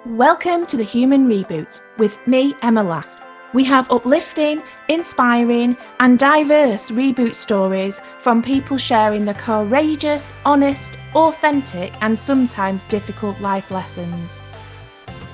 Welcome to the Human Reboot with me, Emma Last. We have uplifting, inspiring, and diverse reboot stories from people sharing the courageous, honest, authentic, and sometimes difficult life lessons.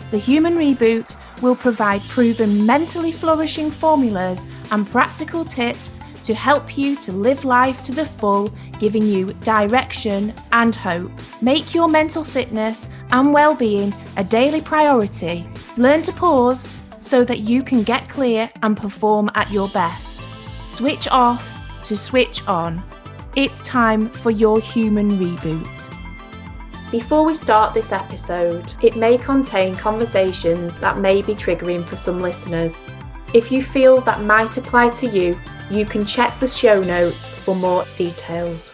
The Human Reboot will provide proven mentally flourishing formulas and practical tips to help you to live life to the full, giving you direction and hope. Make your mental fitness and well-being a daily priority. Learn to pause so that you can get clear and perform at your best. Switch off to switch on. It's time for your human reboot. Before we start this episode, it may contain conversations that may be triggering for some listeners. If you feel that might apply to you, you can check the show notes for more details.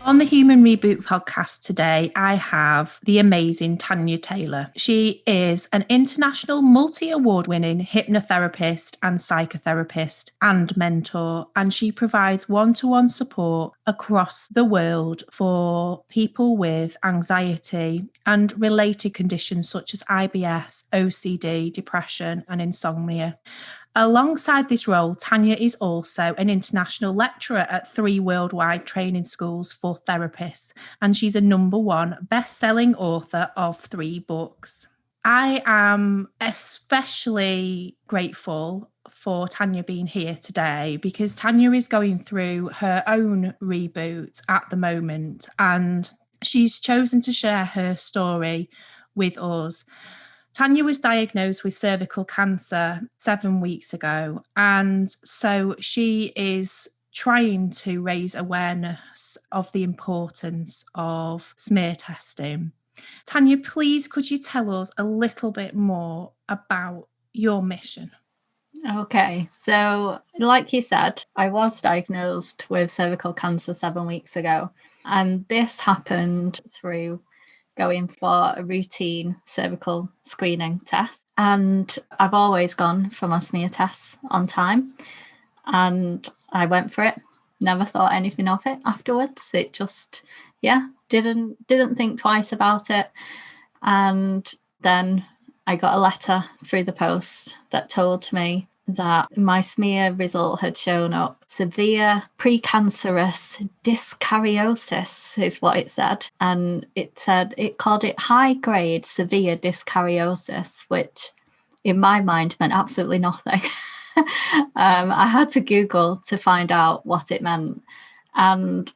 On the Human Reboot podcast today, I have the amazing Tania Taylor. She is an international multi-award winning hypnotherapist and psychotherapist and mentor, and she provides one-to-one support across the world for people with anxiety and related conditions such as IBS, OCD, depression, and insomnia. Alongside this role, Tania is also an international lecturer at 3 worldwide training schools for therapists, and she's a #1 best-selling author of 3 books. I am especially grateful for Tania being here today because Tania is going through her own reboot at the moment, and she's chosen to share her story with us. Tania was diagnosed with cervical cancer 7 weeks ago, and so she is trying to raise awareness of the importance of smear testing. Tania, please, could you tell us a little bit more about your mission? Okay, so like you said, I was diagnosed with cervical cancer 7 weeks ago, and this happened through going for a routine cervical screening test. And I've always gone for my smear tests on time. And I went for it, never thought anything of it afterwards. It just, didn't think twice about it. And then I got a letter through the post that told me that my smear result had shown up severe precancerous dyskaryosis is what it said. And it called it high grade severe dyskaryosis, which in my mind meant absolutely nothing. I had to Google to find out what it meant. And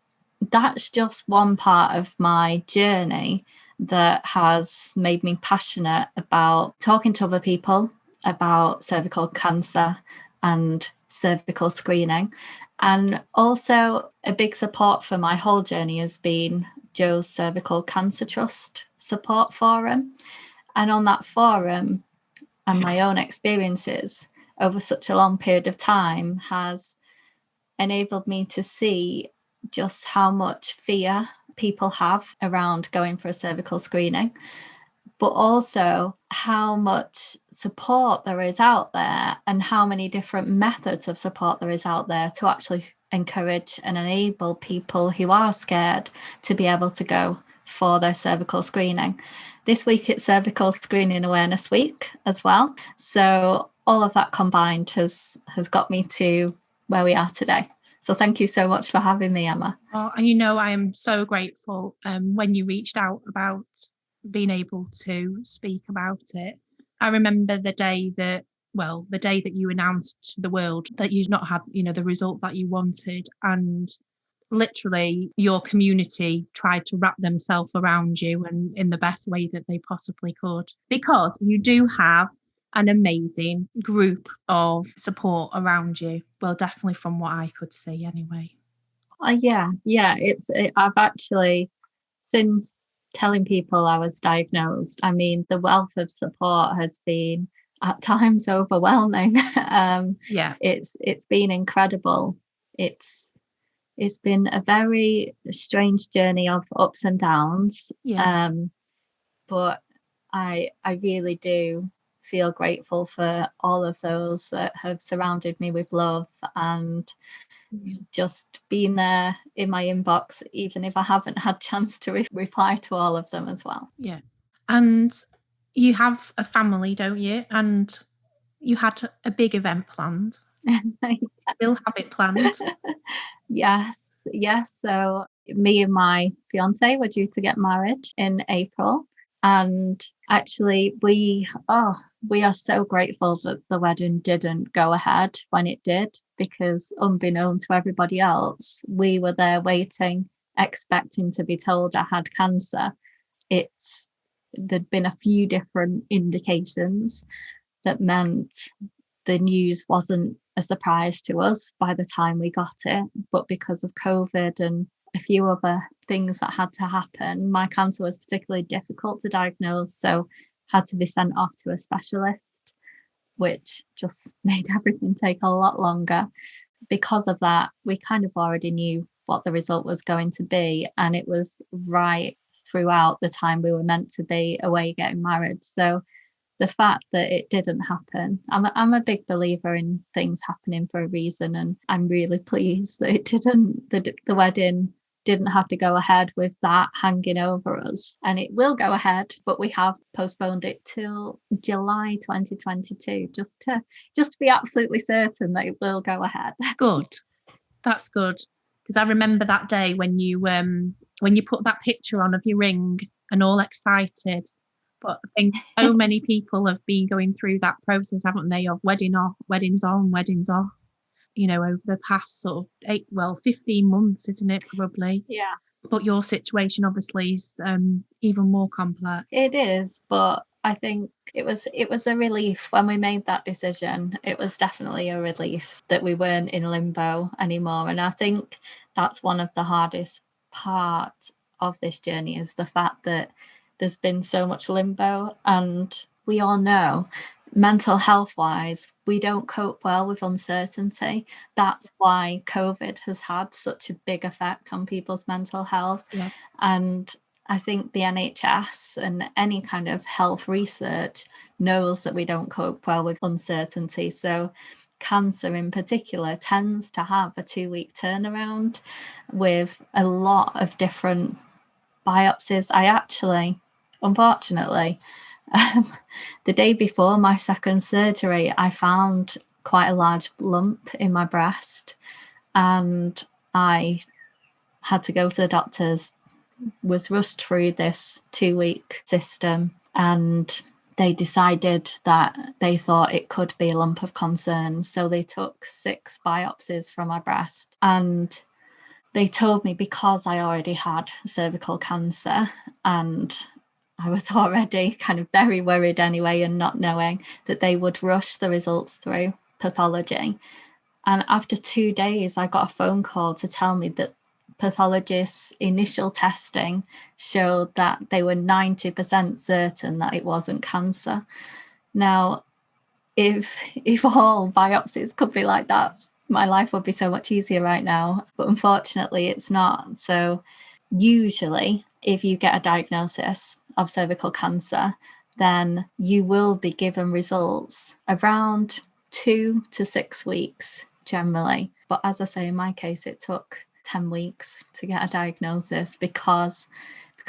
that's just one part of my journey that has made me passionate about talking to other people about cervical cancer and cervical screening. And also a big support for my whole journey has been Joe's Cervical Cancer Trust support forum. And on that forum and my own experiences over such a long period of time has enabled me to see just how much fear people have around going for a cervical screening, but also how much support there is out there and how many different methods of support there is out there to actually encourage and enable people who are scared to be able to go for their cervical screening. This week it's Cervical Screening Awareness Week as well. So all of that combined has got me to where we are today. So thank you so much for having me, Emma. Oh, and I am so grateful when you reached out about being able to speak about it. I remember the day that you announced to the world that you'd not had, the result that you wanted, and literally your community tried to wrap themselves around you and in the best way that they possibly could, because you do have an amazing group of support around you. Well, definitely from what I could see anyway. I've actually, since telling people I was diagnosed, I mean, the wealth of support has been at times overwhelming. It's been incredible. It's been a very strange journey of ups and downs. But I really do feel grateful for all of those that have surrounded me with love and just being there in my inbox, even if I haven't had chance to reply to all of them as well. Yeah. And you have a family, don't you? And you had a big event planned. Still have it planned. Yes. So me and my fiance were due to get married in April. And actually we are so grateful that the wedding didn't go ahead when it did, because unbeknown to everybody else, we were there waiting, expecting to be told I had cancer. There'd been a few different indications that meant the news wasn't a surprise to us by the time we got it. But because of COVID and a few other things that had to happen, my cancer was particularly difficult to diagnose, so had to be sent off to a specialist, which just made everything take a lot longer. Because of that, we kind of already knew what the result was going to be, and it was right throughout the time we were meant to be away getting married. So the fact that it didn't happen, I'm a big believer in things happening for a reason, and I'm really pleased that it didn't. The wedding didn't have to go ahead with that hanging over us, and it will go ahead, but we have postponed it till July 2022, just to be absolutely certain that it will go ahead. Good, that's good, because I remember that day when you put that picture on of your ring and all excited. But I think so many people have been going through that process, haven't they, of wedding off, weddings on, weddings off, over the past sort of 15 months, isn't it, probably? Yeah. But your situation obviously is even more complex. It is, but I think it was a relief when we made that decision. It was definitely a relief that we weren't in limbo anymore. And I think that's one of the hardest parts of this journey, is the fact that there's been so much limbo, and we all know mental health wise, we don't cope well with uncertainty. That's why COVID has had such a big effect on people's mental health. Yeah. And I think the NHS and any kind of health research knows that we don't cope well with uncertainty. So cancer in particular tends to have a 2-week turnaround with a lot of different biopsies. I actually, unfortunately, the day before my second surgery, I found quite a large lump in my breast, and I had to go to the doctors, was rushed through this 2-week system, and they decided that they thought it could be a lump of concern. So they took 6 biopsies from my breast, and they told me, because I already had cervical cancer and I was already kind of very worried anyway, and not knowing, that they would rush the results through pathology. And after 2 days, I got a phone call to tell me that pathologists' initial testing showed that they were 90% certain that it wasn't cancer. Now, if all biopsies could be like that, my life would be so much easier right now. But unfortunately, it's not. So usually, if you get a diagnosis of cervical cancer, then you will be given results around 2 to 6 weeks generally. But as I say, in my case, it took 10 weeks to get a diagnosis because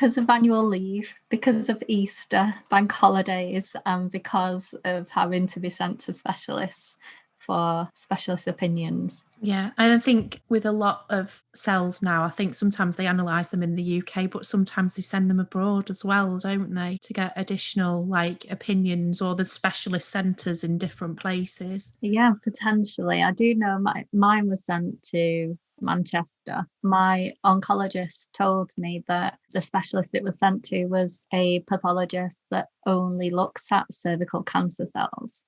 of annual leave, because of Easter, bank holidays, and because of having to be sent to specialists for specialist opinions. Yeah, and I think with a lot of cells now, I think sometimes they analyse them in the UK, but sometimes they send them abroad as well, don't they, to get additional opinions, or the specialist centres in different places. Yeah, potentially. I do know mine was sent to Manchester. My oncologist told me that the specialist it was sent to was a pathologist that only looks at cervical cancer cells.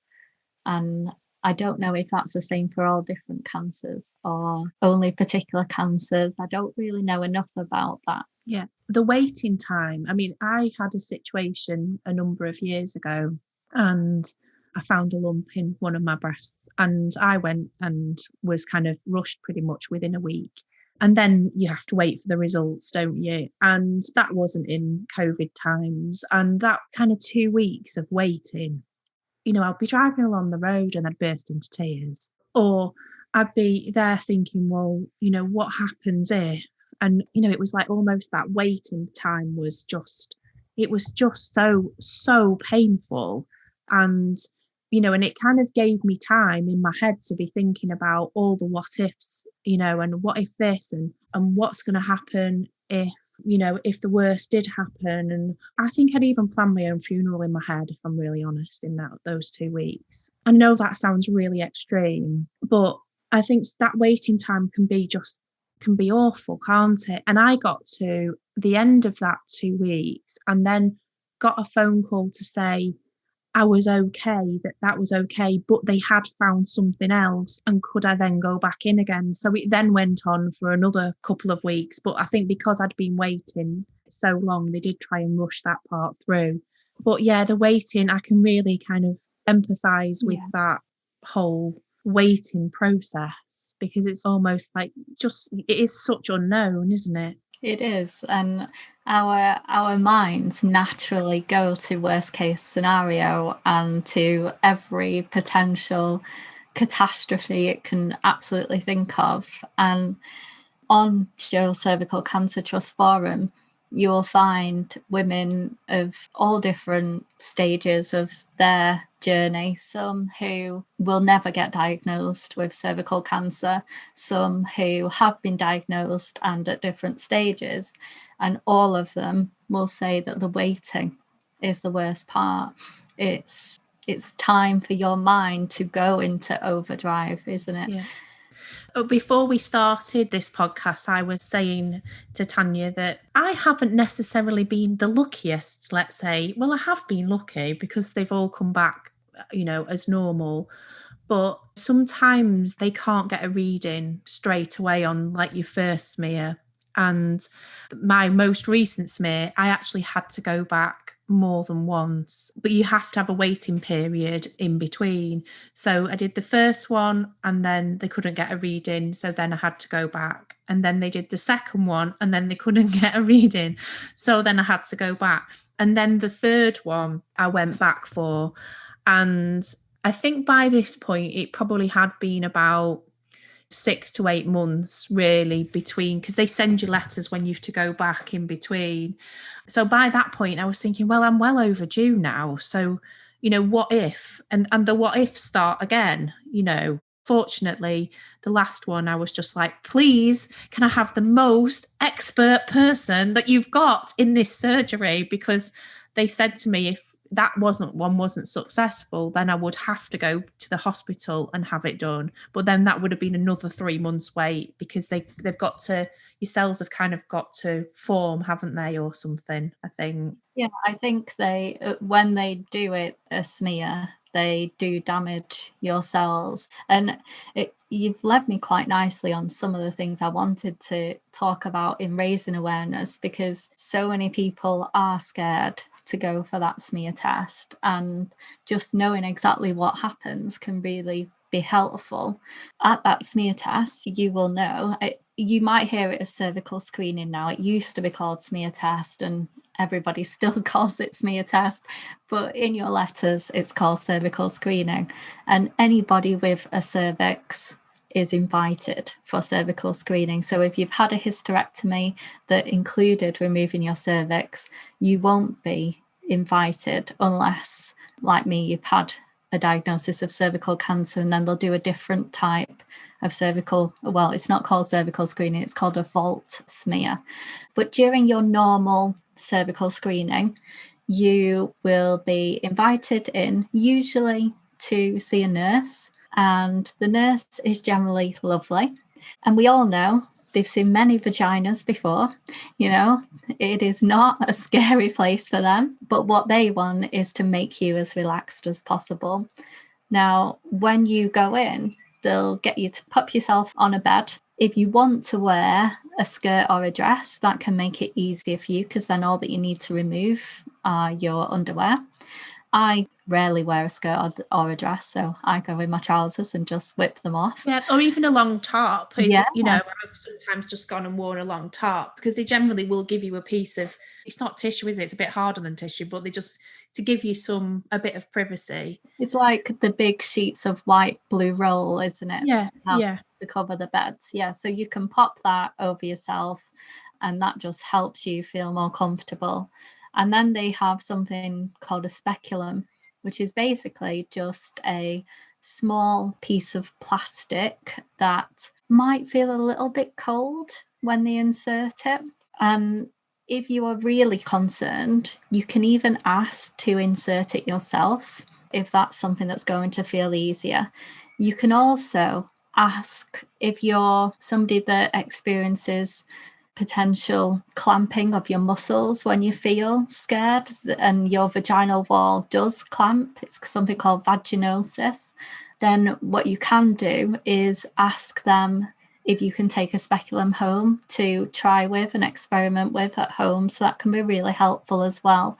And I don't know if that's the same for all different cancers or only particular cancers. I don't really know enough about that. Yeah, the waiting time. I mean, I had a situation a number of years ago, and I found a lump in one of my breasts, and I went and was kind of rushed pretty much within a week. And then you have to wait for the results, don't you? And that wasn't in COVID times. And that kind of 2 weeks of waiting, I'd be driving along the road and I'd burst into tears. Or I'd be there thinking, well, what happens if? And, it was like almost that waiting time was just, it was just so painful. And and it kind of gave me time in my head to be thinking about all the what ifs, and what if this, and what's going to happen if if the worst did happen. And I think I'd even planned my own funeral in my head, if I'm really honest, in those 2 weeks. I know that sounds really extreme, but I think that waiting time can be awful, can't it? And I got to the end of that 2 weeks and then got a phone call to say I was okay, that was okay, but they had found something else, and could I then go back in again? So it then went on for another couple of weeks, but I think because I'd been waiting so long, they did try and rush that part through. But yeah, the waiting, I can really kind of empathise with that whole waiting process, because it's almost like it is such unknown, isn't it? It is, and our minds naturally go to worst case scenario and to every potential catastrophe it can absolutely think of. And on Joe's Cervical Cancer Trust forum, you will find women of all different stages of their journey, some who will never get diagnosed with cervical cancer, some who have been diagnosed and at different stages, and all of them will say that the waiting is the worst part. It's time for your mind to go into overdrive, isn't it? Yeah. Before we started this podcast, I was saying to Tanya that I haven't necessarily been the luckiest, let's say. Well, I have been lucky because they've all come back, as normal. But sometimes they can't get a reading straight away on like your first smear. And my most recent smear, I actually had to go back more than once, but you have to have a waiting period in between. So I did the first one and then they couldn't get a reading, so then I had to go back. And then they did the second one and then they couldn't get a reading, so then I had to go back. And then the third one I went back for, and I think by this point it probably had been about 6 to 8 months really between, because they send you letters when you have to go back in between. So by that point I was thinking, well, I'm well overdue now, so what if, and the what if start again. Fortunately the last one I was just like, please, can I have the most expert person that you've got in this surgery? Because they said to me, if that wasn't successful, then I would have to go to the hospital and have it done. But then that would have been another 3 months wait, because they've got to, your cells have kind of got to form, haven't they, or something, I think. Yeah, I think they, when they do a smear, they do damage your cells. And you've led me quite nicely on some of the things I wanted to talk about in raising awareness, because so many people are scared to go for that smear test, and just knowing exactly what happens can really be helpful. At that smear test, you will know, you might hear it as cervical screening now. It used to be called smear test, and everybody still calls it smear test, but in your letters it's called cervical screening. And anybody with a cervix is invited for cervical screening. So if you've had a hysterectomy that included removing your cervix, you won't be invited unless, like me, you've had a diagnosis of cervical cancer, and then they'll do a different type of cervical, well, it's not called cervical screening, it's called a vault smear. But during your normal cervical screening, you will be invited in, usually to see a nurse, and the nurse is generally lovely. And we all know they've seen many vaginas before. It is not a scary place for them, but what they want is to make you as relaxed as possible. Now, when you go in, they'll get you to pop yourself on a bed. If you want to wear a skirt or a dress, that can make it easier for you, because then all that you need to remove are your underwear. I rarely wear a skirt or a dress, so I go in my trousers and just whip them off. Yeah, or even a long top. I've sometimes just gone and worn a long top, because they generally will give you a piece of, it's not tissue, is it? It's a bit harder than tissue, but they just, to give you a bit of privacy. It's like the big sheets of white blue roll, isn't it? Yeah. To cover the beds. Yeah, so you can pop that over yourself, and that just helps you feel more comfortable. And then they have something called a speculum, which is basically just a small piece of plastic that might feel a little bit cold when they insert it. And if you are really concerned, you can even ask to insert it yourself if that's something that's going to feel easier. You can also ask if you're somebody that experiences potential clamping of your muscles when you feel scared and your vaginal wall does clamp. It's something called vaginosis. Then what you can do is ask them if you can take a speculum home to try with and experiment with at home. So that can be really helpful as well.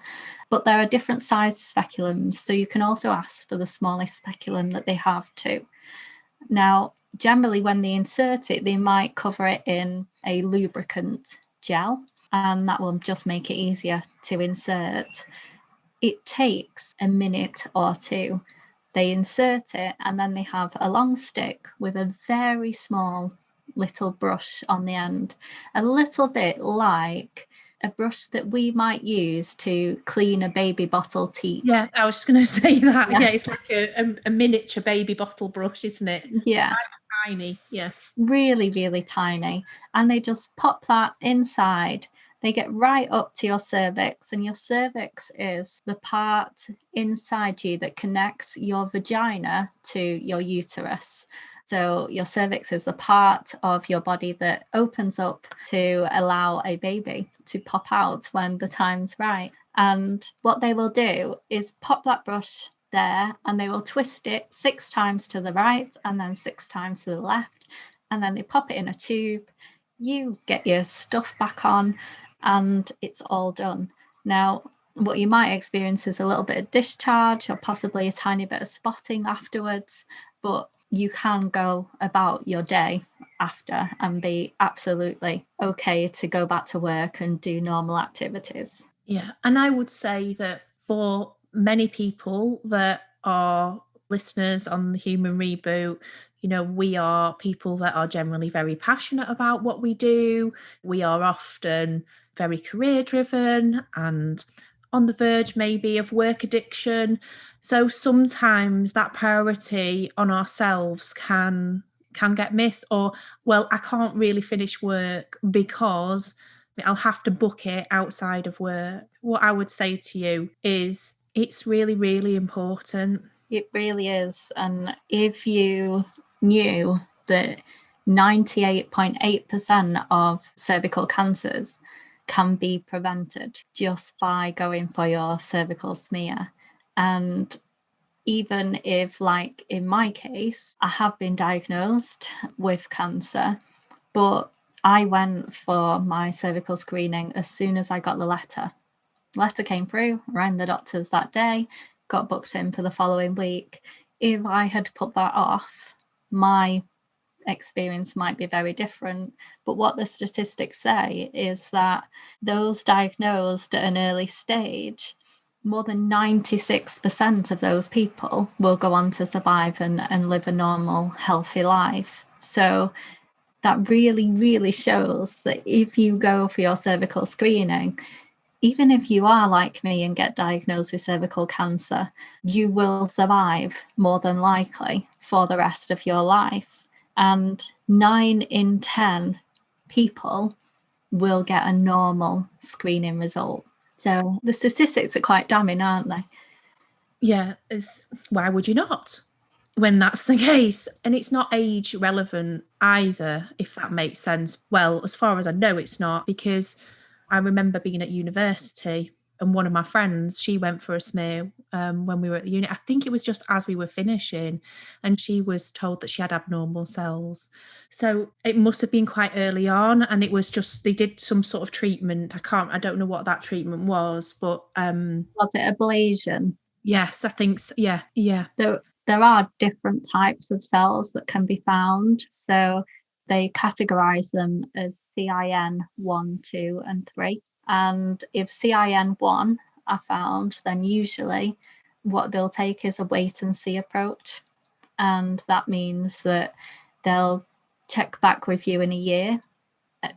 But there are different sized speculums, so you can also ask for the smallest speculum that they have too. Now, generally when they insert it, they might cover it in a lubricant gel, and that will just make it easier to insert. It takes a minute or two. They insert it, and then they have a long stick with a very small little brush on the end, a little bit like a brush that we might use to clean a baby bottle teat. Yeah, I was just going to say that. Yeah, it's like a miniature baby bottle brush, isn't it? Yeah. Tiny, yeah. Really, really tiny. And they just pop that inside. They get right up to your cervix, and your cervix is the part inside you that connects your vagina to your uterus. So your cervix is the part of your body that opens up to allow a baby to pop out when the time's right. And what they will do is pop that brush there, and they will twist it 6 times to the right and then 6 times to the left. And then they pop it in a tube. You get your stuff back on, and it's all done. Now, what you might experience is a little bit of discharge or possibly a tiny bit of spotting afterwards, but you can go about your day after and be absolutely okay to go back to work and do normal activities. Yeah, and I would say that for many people that are listeners on the Human Reboot, we are people that are generally very passionate about what we do. We are often very career driven and on the verge maybe of work addiction. So sometimes that priority on ourselves can get missed, or, well, I can't really finish work because I'll have to book it outside of work. What I would say to you is it's really, really important. It really is. And if you knew that 98.8% of cervical cancers can be prevented just by going for your cervical smear. And even if, like in my case, I have been diagnosed with cancer, but I went for my cervical screening as soon as I got the letter. The letter came through, rang the doctors that day, got booked in for the following week. If I had put that off, my experience might be very different. But what the statistics say is that those diagnosed at an early stage, more than 96% of those people will go on to survive and live a normal, healthy life. So that really, really shows that if you go for your cervical screening, even if you are like me and get diagnosed with cervical cancer, you will survive more than likely for the rest of your life. And 9 in 10 people will get a normal screening result. So the statistics are quite damning, aren't they? Yeah, why would you not when that's the case? And it's not age relevant either, if that makes sense. Well, as far as I know, it's not, because I remember being at university and one of my friends, she went for a smear when we were at uni. I think it was just as we were finishing, and she was told that she had abnormal cells. So it must have been quite early on, and it was just, they did some sort of treatment. I don't know what that treatment was, but was it ablation? Yes, I think so. Yeah. There are different types of cells that can be found. So they categorize them as CIN 1, 2, and 3. And if CIN 1 are found, then usually what they'll take is a wait and see approach. And that means that they'll check back with you in a year,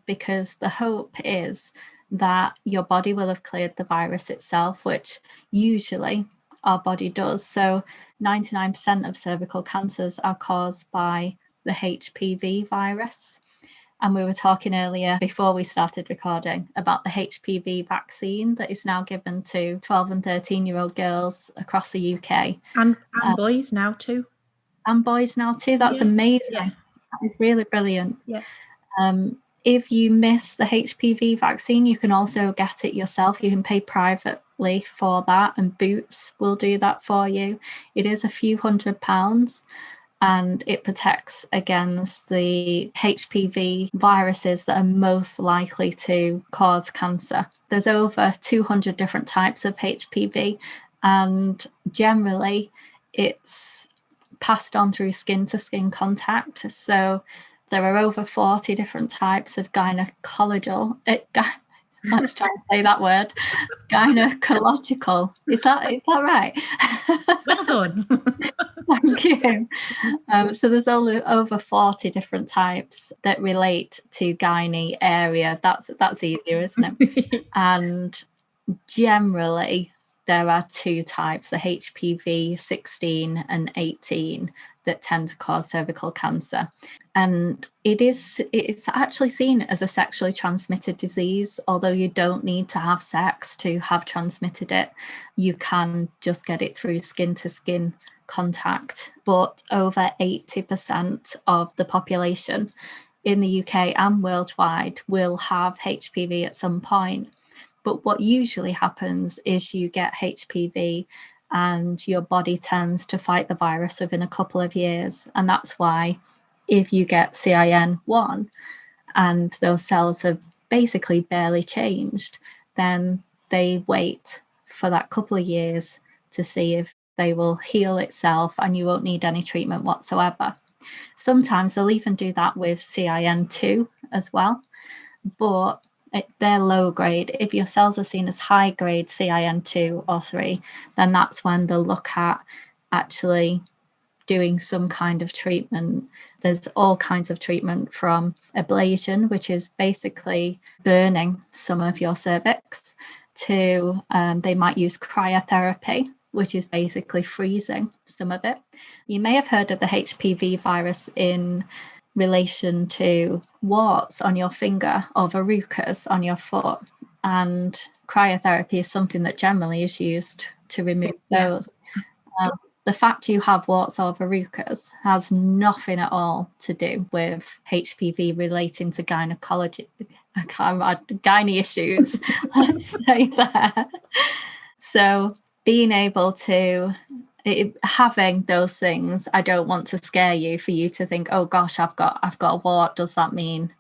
because the hope is that your body will have cleared the virus itself, which usually our body does. So 99% of cervical cancers are caused by the HPV virus. And we were talking earlier before we started recording about the HPV vaccine that is now given to 12 and 13-year-old girls across the UK. And boys now too. And boys now too. That's amazing. Yeah. That is really brilliant. Yeah. If you miss the HPV vaccine, you can also get it yourself. You can pay privately for that, and Boots will do that for you. It is a few £100, and it protects against the HPV viruses that are most likely to cause cancer. There's over 200 different types of HPV, and generally it's passed on through skin-to-skin contact. So there are over 40 different types of gynecological. Let's try and say that word. Gynecological. Is that right? Well done. Thank you. So there's only over 40 different types that relate to gynae area. That's easier, isn't it? And generally, there are two types, the HPV 16 and 18, that tend to cause cervical cancer. And it's actually seen as a sexually transmitted disease, although you don't need to have sex to have transmitted it. You can just get it through skin-to-skin contact. But over 80% of the population in the UK and worldwide will have HPV at some point. But what usually happens is you get HPV and your body tends to fight the virus within a couple of years. And that's why if you get CIN1 and those cells have basically barely changed, then they wait for that couple of years to see if they will heal itself and you won't need any treatment whatsoever. Sometimes they'll even do that with CIN2 as well, but they're low grade. If your cells are seen as high grade CIN2 or 3, then that's when they'll look at actually doing some kind of treatment. There's all kinds of treatment, from ablation, which is basically burning some of your cervix, to they might use cryotherapy, which is basically freezing some of it. You may have heard of the HPV virus in relation to warts on your finger or verrucas on your foot, and cryotherapy is something that generally is used to remove those. The fact you have warts or verrucas has nothing at all to do with HPV relating to gynecology, gynae issues, let's say that. So being able to, having those things, I don't want to scare you for you to think, oh gosh, I've got a wart. Does that mean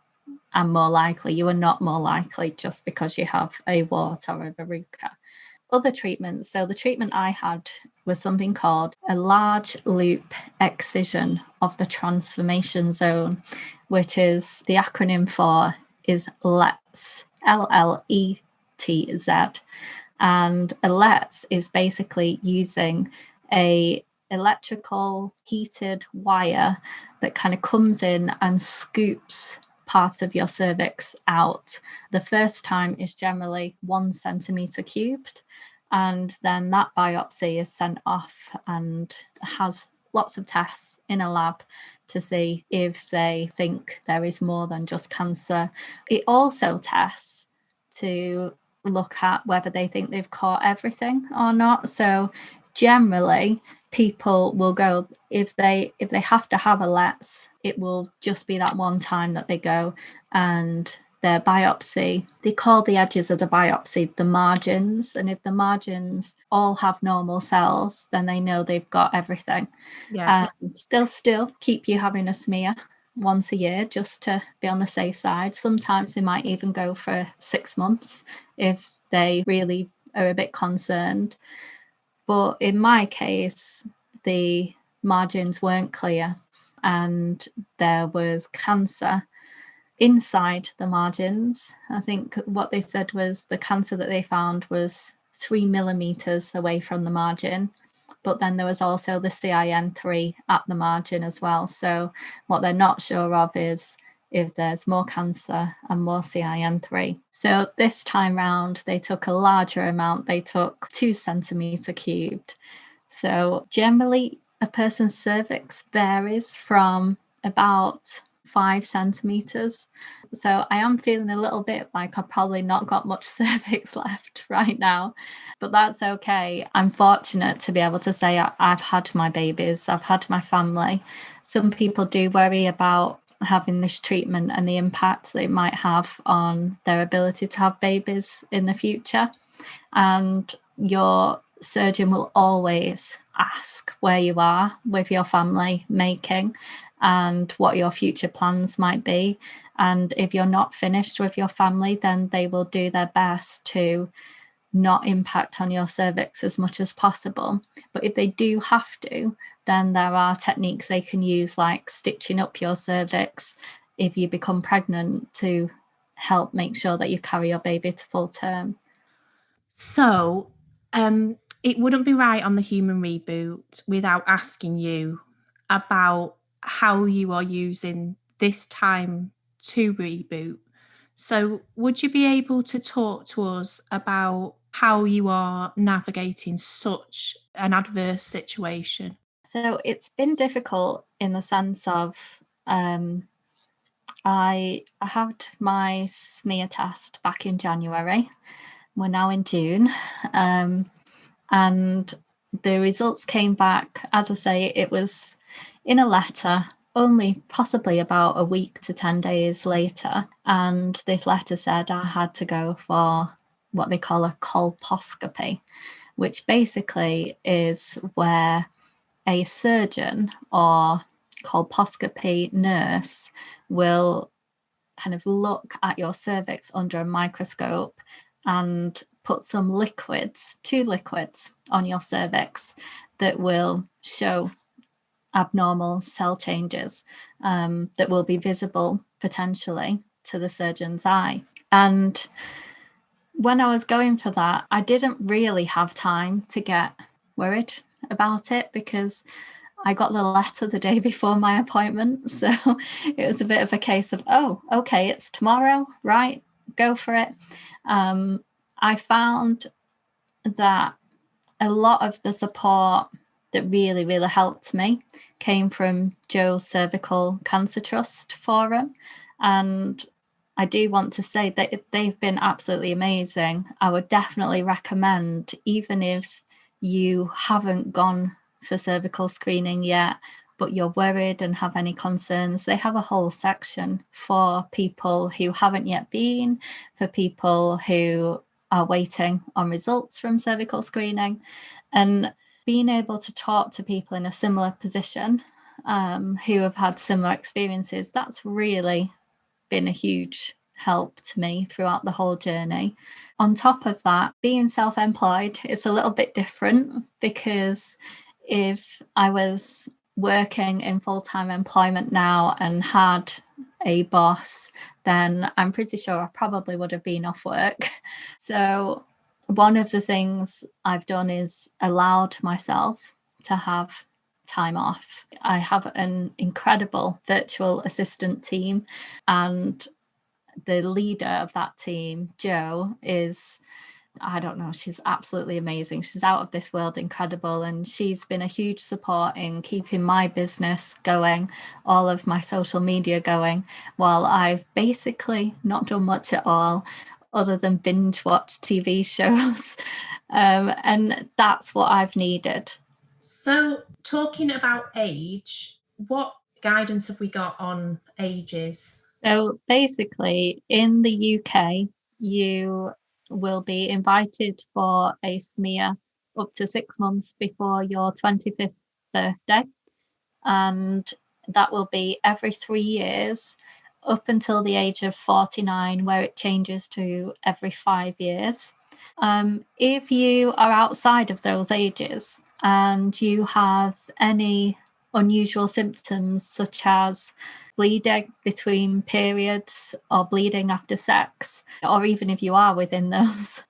I'm more likely? You are not more likely just because you have a wart or a verruca. Other treatments. So the treatment I had was something called a large loop excision of the transformation zone, which is the acronym for is LETZ, LLETZ. And a LETZ is basically using a electrical heated wire that kind of comes in and scoops part of your cervix out. The first time is generally 1 centimetre cubed, and then that biopsy is sent off and has lots of tests in a lab to see if they think there is more than just cancer. It also tests to look at whether they think they've caught everything or not. So generally people will go, if they have to have a LETZ, it will just be that one time that they go, and their biopsy, they call the edges of the biopsy the margins, and if the margins all have normal cells, then they know they've got everything. And they'll still keep you having a smear once a year just to be on the safe side. Sometimes they might even go for 6 months if they really are a bit concerned. But in my case, the margins weren't clear and there was cancer inside the margins. I think what they said was the cancer that they found was 3 millimeters away from the margin. But then there was also the CIN3 at the margin as well. So what they're not sure of is if there's more cancer and more CIN3. So this time round, they took a larger amount. They took 2 centimetre cubed. So generally, a person's cervix varies from about 5 centimetres. So I am feeling a little bit like I've probably not got much cervix left right now, but that's okay. I'm fortunate to be able to say I've had my babies, I've had my family. Some people do worry about having this treatment and the impact that it might have on their ability to have babies in the future. And your surgeon will always ask where you are with your family making and what your future plans might be. And if you're not finished with your family, then they will do their best to not impact on your cervix as much as possible. But if they do have to, then there are techniques they can use, like stitching up your cervix if you become pregnant, to help make sure that you carry your baby to full term. So it wouldn't be right on the Human Reboot without asking you about how you are using this time to reboot. So would you be able to talk to us about how you are navigating such an adverse situation? So it's been difficult in the sense of I had my smear test back in January. We're now in June. And the results came back, as I say, it was in a letter only possibly about a week to 10 days later. And this letter said I had to go for what they call a colposcopy, which basically is where a surgeon or colposcopy nurse will kind of look at your cervix under a microscope and put some liquids, 2 liquids on your cervix that will show abnormal cell changes that will be visible potentially to the surgeon's eye. And when I was going for that, I didn't really have time to get worried about it because I got the letter the day before my appointment. So it was a bit of a case of, oh, okay, it's tomorrow, right? Go for it. I found that a lot of the support that really, really helped me came from Joe's Cervical Cancer Trust forum. And I do want to say that they've been absolutely amazing. I would definitely recommend, even if you haven't gone for cervical screening yet, but you're worried and have any concerns, they have a whole section for people who haven't yet been, for people who are waiting on results from cervical screening. And being able to talk to people in a similar position who have had similar experiences, that's really been a huge help to me throughout the whole journey. On top of that, being self-employed is a little bit different, because if I was working in full-time employment now and had a boss, then I'm pretty sure I probably would have been off work. So one of the things I've done is allowed myself to have time off. I have an incredible virtual assistant team, and the leader of that team, Jo, is, I don't know, she's absolutely amazing. She's out of this world incredible, and she's been a huge support in keeping my business going, all of my social media going, while I've basically not done much at all other than binge watch TV shows. And that's what I've needed. So talking about age, what guidance have we got on ages? So basically, in the UK, you will be invited for a smear up to 6 months before your 25th birthday. And that will be every 3 years up until the age of 49, where it changes to every 5 years. If you are outside of those ages and you have any unusual symptoms, such as bleeding between periods or bleeding after sex, or even if you are within those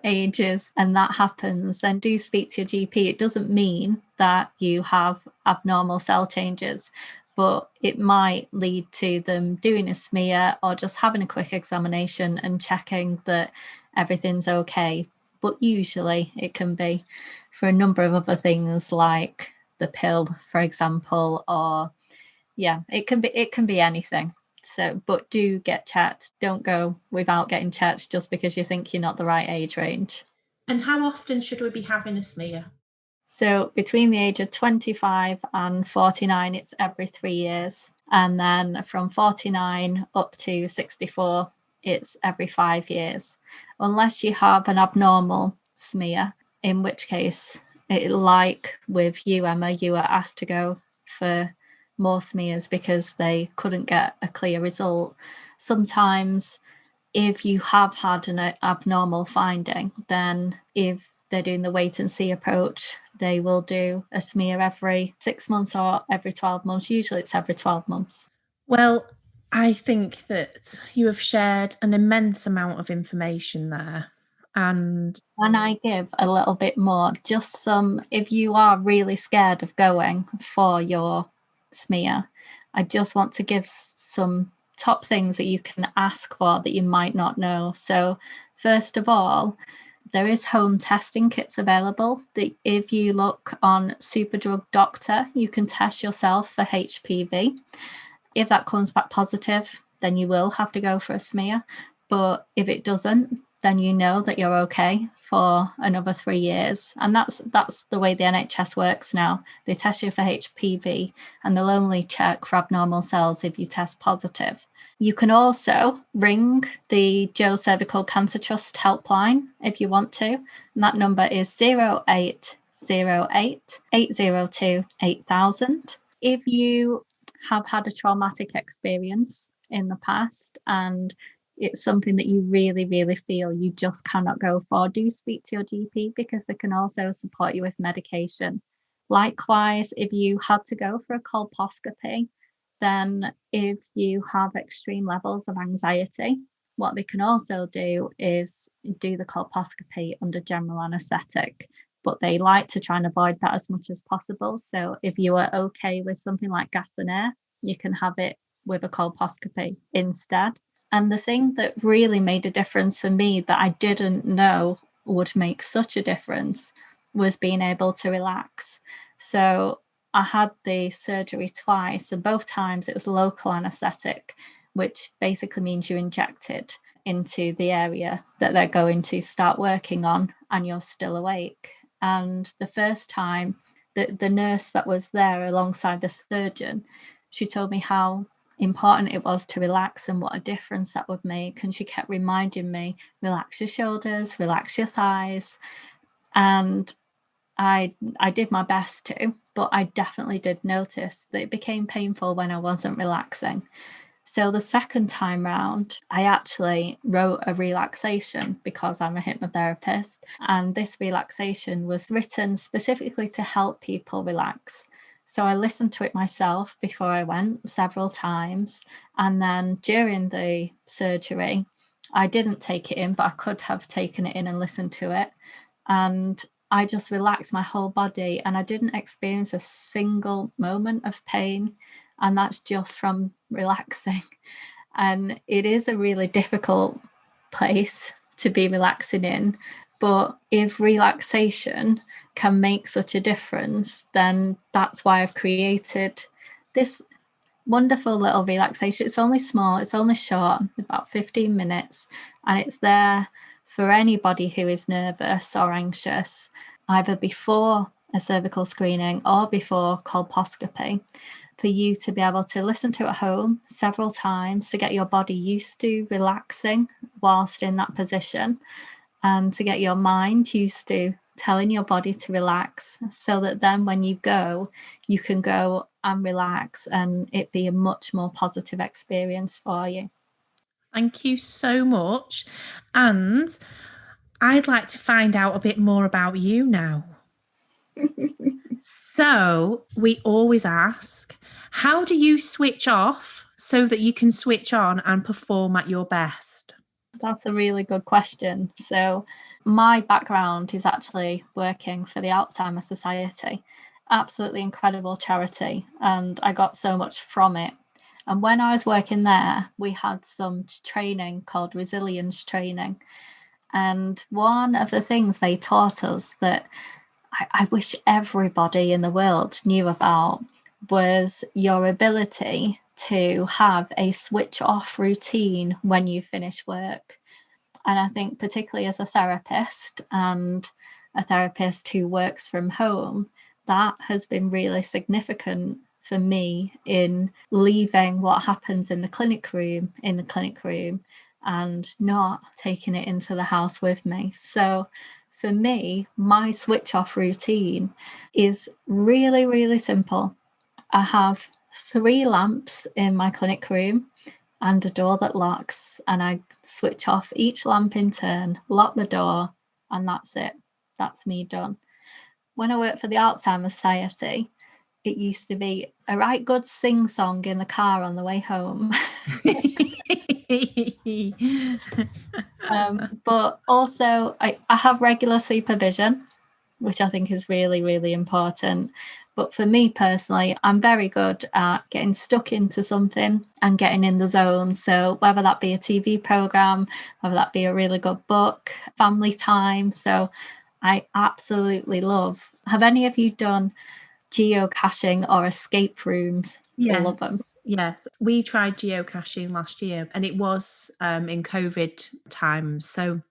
ages and that happens, then do speak to your GP. It doesn't mean that you have abnormal cell changes, but it might lead to them doing a smear or just having a quick examination and checking that everything's okay. But usually it can be for a number of other things, like the pill, for example, or it can be anything. So, but do get checked. Don't go without getting checked just because you think you're not the right age range. And how often should we be having a smear? So between the age of 25 and 49, it's every 3 years. And then from 49 up to 64, it's every 5 years. Unless you have an abnormal smear, in which case, like with you, Emma, you were asked to go for more smears because they couldn't get a clear result. Sometimes if you have had an abnormal finding, then if they're doing the wait and see approach, they will do a smear every 6 months or every 12 months. Usually it's every 12 months. Well, I think that you have shared an immense amount of information there. And Can I give a little bit more? Just some, if you are really scared of going for your smear, I just want to give some top things that you can ask for that you might not know. So first of all, there is home testing kits available. That if you look on Superdrug Doctor, you can test yourself for HPV. If that comes back positive, then you will have to go for a smear. But if it doesn't, then you know that you're okay for another 3 years. And that's the way the NHS works now. They test you for HPV and they'll only check for abnormal cells if you test positive. You can also ring the Joe Cervical Cancer Trust helpline if you want to. And that number is 0808 802 8000. If you have had a traumatic experience in the past and it's something that you really, really feel you just cannot go for, do speak to your GP because they can also support you with medication. Likewise, if you had to go for a colposcopy, then if you have extreme levels of anxiety, what they can also do is do the colposcopy under general anaesthetic, but they like to try and avoid that as much as possible. So if you are okay with something like gas and air, you can have it with a colposcopy instead. And the thing that really made a difference for me that I didn't know would make such a difference was being able to relax. So I had the surgery twice, and both times it was local anaesthetic, which basically means you injected into the area that they're going to start working on and you're still awake. And the first time, the nurse that was there alongside the surgeon, she told me how important it was to relax and what a difference that would make. And she kept reminding me, relax your shoulders, relax your thighs. And I did my best to, but I definitely did notice that it became painful when I wasn't relaxing. So the second time round, I actually wrote a relaxation because I'm a hypnotherapist. And this relaxation was written specifically to help people relax. So I listened to it myself before I went several times. And then during the surgery, I didn't take it in, but I could have taken it in and listened to it. And I just relaxed my whole body and I didn't experience a single moment of pain. And that's just from relaxing. And it is a really difficult place to be relaxing in. But if relaxation can make such a difference, then that's why I've created this wonderful little relaxation. It's only small, it's only short, about 15 minutes, and it's there for anybody who is nervous or anxious, either before a cervical screening or before colposcopy, for you to be able to listen to at home several times to get your body used to relaxing whilst in that position, and to get your mind used to telling your body to relax, so that then when you go, you can go and relax and it be a much more positive experience for you. Thank you so much. And I'd like to find out a bit more about you now. So we always ask, how do you switch off so that you can switch on and perform at your best? That's a really good question. So my background is actually working for the Alzheimer's Society. absolutely incredible charity, and I got so much from it. And when I was working there, we had some training called resilience training. And one of the things they taught us that I wish everybody in the world knew about was your ability to have a switch off routine when you finish work. And I think particularly as a therapist and a therapist who works from home, that has been really significant for me in leaving what happens in the clinic room and not taking it into the house with me. So for me, my switch off routine is really, really simple. I have 3 lamps in my clinic room and a door that locks, and I switch off each lamp in turn, lock the door, and that's it. That's me done. When I worked for the Alzheimer's Society, it used to be a right good sing song in the car on the way home. But also I have regular supervision, which I think is really, really important. But for me personally, I'm very good at getting stuck into something and getting in the zone. So whether that be a TV program, whether that be a really good book, family time. So I absolutely love. Have any of you done geocaching or escape rooms? Yeah. I love them. Yes, we tried geocaching last year, and it was in COVID times. So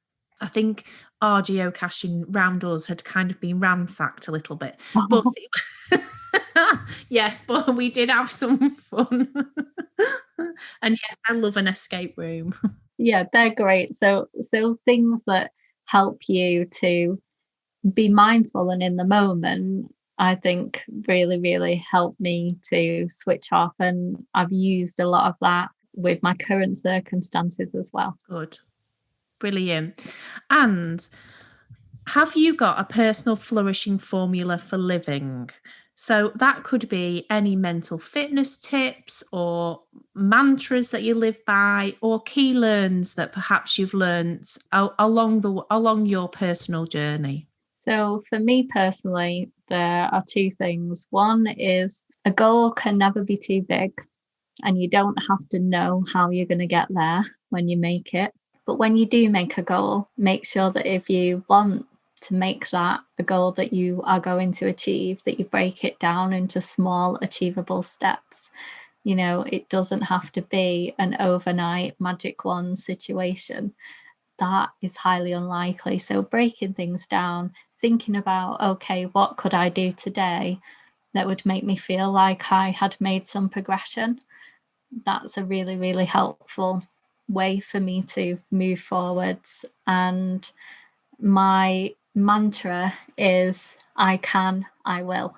I think our geocaching round us had kind of been ransacked a little bit. But yes, but we did have some fun. And yeah, I love an escape room. Yeah, they're great. So things that help you to be mindful and in the moment, I think really, really helped me to switch off. And I've used a lot of that with my current circumstances as well. Good. Brilliant. And have you got a personal flourishing formula for living? So that could be any mental fitness tips or mantras that you live by, or key learns that perhaps you've learned along your personal journey. So for me personally, there are 2 things. One is a goal can never be too big, and you don't have to know how you're going to get there when you make it. But when you do make a goal, make sure that if you want to make that a goal that you are going to achieve, that you break it down into small achievable steps. You know, it doesn't have to be an overnight magic wand situation. That is highly unlikely. So breaking things down, thinking about, okay, what could I do today that would make me feel like I had made some progression? That's a really, really helpful way for me to move forwards. And my mantra is I can, I will.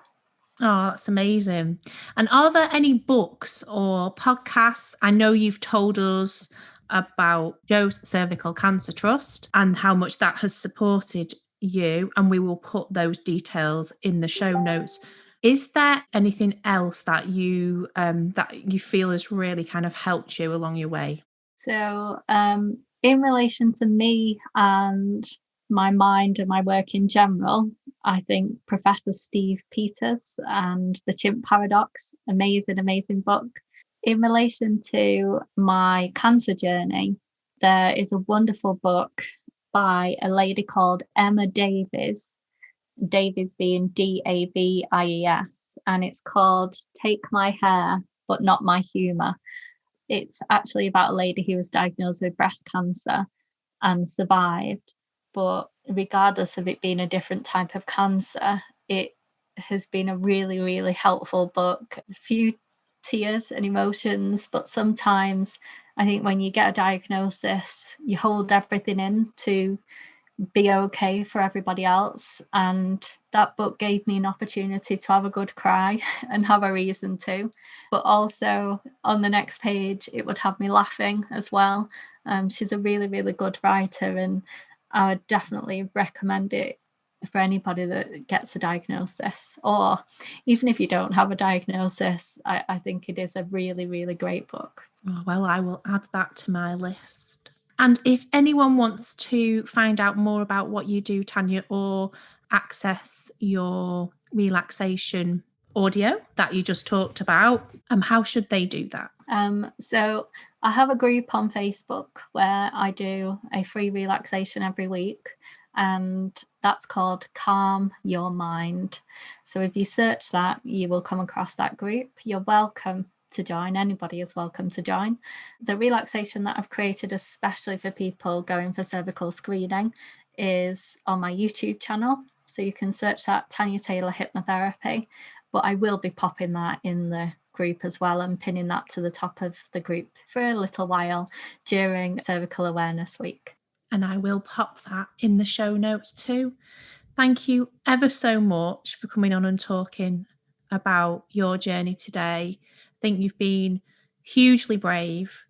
Oh, that's amazing. And are there any books or podcasts? I know you've told us about Joe's Cervical Cancer Trust and how much that has supported you, and we will put those details in the show notes. Is there anything else that you feel has really kind of helped you along your way? So in relation to me and my mind and my work in general, I think Professor Steve Peters and The Chimp Paradox, amazing book. In relation to my cancer journey, there is a wonderful book by a lady called Emma Davies, Davies being Davies, and it's called Take My Hair, But Not My Humour. It's actually about a lady who was diagnosed with breast cancer and survived. But regardless of it being a different type of cancer, it has been a really, really helpful book. A few tears and emotions, but sometimes I think when you get a diagnosis, you hold everything in to be okay for everybody else. And that book gave me an opportunity to have a good cry and have a reason to. But also on the next page, it would have me laughing as well. She's a really, really good writer, and I would definitely recommend it for anybody that gets a diagnosis, or even if you don't have a diagnosis. I think it is a really, really great book. Oh, well, I will add that to my list. And if anyone wants to find out more about what you do, Tania, or access your relaxation audio that you just talked about, how should they do that? So I have a group on Facebook where I do a free relaxation every week, and that's called Calm Your Mind. So if you search that, you will come across that group. You're welcome to join. Anybody is welcome to join. The relaxation that I've created especially for people going for cervical screening is on my YouTube channel. So you can search that, Tania Taylor Hypnotherapy. But I will be popping that in the group as well and pinning that to the top of the group for a little while during Cervical Awareness Week. And I will pop that in the show notes too. Thank you ever so much for coming on and talking about your journey today. I think you've been hugely brave,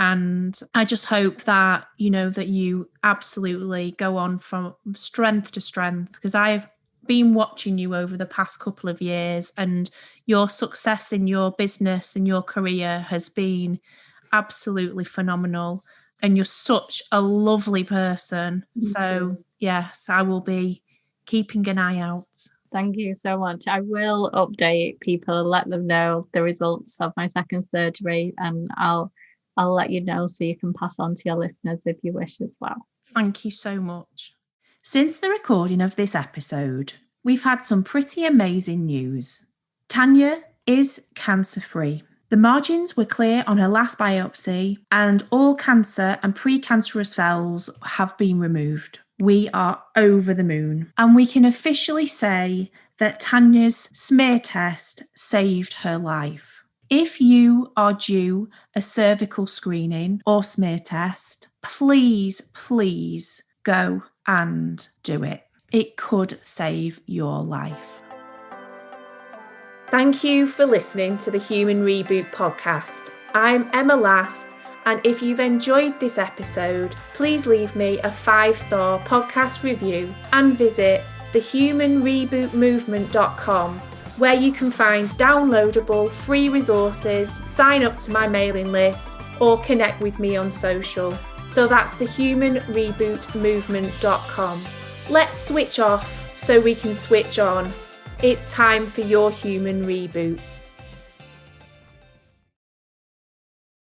and I just hope that, that you absolutely go on from strength to strength, because I've been watching you over the past couple of years, and your success in your business and your career has been absolutely phenomenal. And you're such a lovely person. So, yes, I will be keeping an eye out. Thank you so much. I will update people and let them know the results of my second surgery, and I'll let you know so you can pass on to your listeners if you wish as well. Thank you so much. Since the recording of this episode, we've had some pretty amazing news. Tania is cancer-free. The margins were clear on her last biopsy, and all cancer and precancerous cells have been removed. We are over the moon, and we can officially say that Tania's smear test saved her life. If you are due a cervical screening or smear test, please go and do it. It could save your life. Thank you for listening to the Human Reboot podcast. I'm Emma Last, and if you've enjoyed this episode, please leave me a 5-star podcast review and visit thehumanrebootmovement.com, where you can find downloadable free resources, sign up to my mailing list, or connect with me on social. So that's thehumanrebootmovement.com. Let's switch off so we can switch on. It's time for your human reboot.